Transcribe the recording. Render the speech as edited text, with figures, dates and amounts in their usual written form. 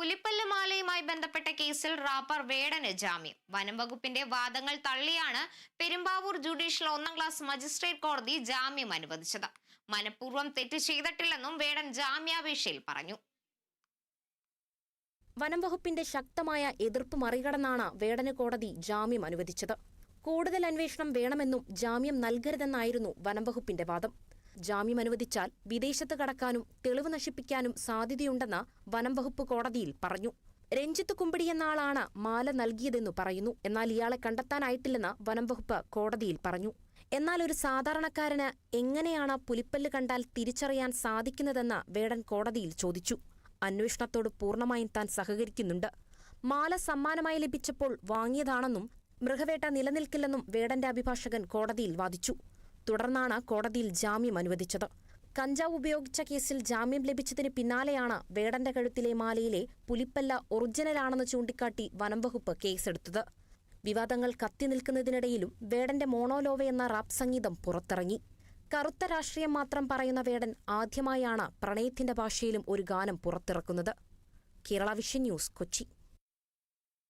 പുലിപ്പല്ല് മാലയുമായി ബന്ധപ്പെട്ട കേസിൽ റാപ്പർ വേടന് ജാമ്യം. വനം വകുപ്പിന്റെ വാദങ്ങൾ തള്ളിയാണ് പെരുമ്പാവൂർ ജുഡീഷ്യൽ 1ാം ക്ലാസ് മജിസ്ട്രേറ്റ് കോടതി ജാമ്യം അനുവദിച്ചത്. മനഃപൂർവ്വം തെറ്റ് ചെയ്തിട്ടില്ലെന്നും വേടൻ ജാമ്യാപേക്ഷയിൽ പറഞ്ഞു. വനം വകുപ്പിന്റെ ശക്തമായ എതിർപ്പ് മറികടന്നാണ് വേടന് കോടതി ജാമ്യം അനുവദിച്ചത്. കൂടുതൽ അന്വേഷണം വേണമെന്നും ജാമ്യം നൽകരുതെന്നായിരുന്നു വനം വകുപ്പിന്റെ വാദം. ജാമ്യം അനുവദിച്ചാൽ വിദേശത്ത് കടക്കാനും തെളിവ് നശിപ്പിക്കാനും സാധ്യതയുണ്ടെന്ന് വനം വകുപ്പ് കോടതിയിൽ പറഞ്ഞു. രഞ്ജിത്ത് കുമ്പിടി എന്ന ആളാണ് മാല നൽകിയതെന്നു പറയുന്നു. എന്നാൽ ഇയാളെ കണ്ടെത്താനായിട്ടില്ലെന്ന് വനം വകുപ്പ് കോടതിയിൽ പറഞ്ഞു. എന്നാൽ ഒരു സാധാരണക്കാരന് എങ്ങനെയാണ് പുലിപ്പല്ല് കണ്ടാൽ തിരിച്ചറിയാൻ സാധിക്കുന്നതെന്ന് വേടൻ കോടതിയിൽ ചോദിച്ചു. അന്വേഷണത്തോട് പൂർണ്ണമായും താൻ സഹകരിക്കുന്നുണ്ട്. മാല സമ്മാനമായി ലഭിച്ചപ്പോൾ വാങ്ങിയതാണെന്നും മൃഗവേട്ട നിലനിൽക്കില്ലെന്നും വേടന്റെ അഭിഭാഷകൻ കോടതിയിൽ വാദിച്ചു. തുടർന്നാണ് കോടതിയിൽ ജാമ്യം അനുവദിച്ചത്. കഞ്ചാവ് ഉപയോഗിച്ച കേസിൽ ജാമ്യം ലഭിച്ചതിന് പിന്നാലെയാണ് വേടന്റെ കഴുത്തിലെ മാലയിലെ പുലിപ്പല്ല് ഒറിജിനലാണെന്ന് ചൂണ്ടിക്കാട്ടി വനം വകുപ്പ് കേസെടുത്തത്. വിവാദങ്ങൾ കത്തിനിൽക്കുന്നതിനിടയിലും വേടന്റെ മോണോലോവ എന്ന റാപ്പ് സംഗീതം പുറത്തിറങ്ങി. കറുത്ത രാഷ്ട്രീയം മാത്രം പറയുന്ന വേടൻ ആദ്യമായാണ് പ്രണയത്തിന്റെ ഭാഷയിലും ഒരു ഗാനം പുറത്തിറക്കുന്നത്. Kerala vision news, Kochi.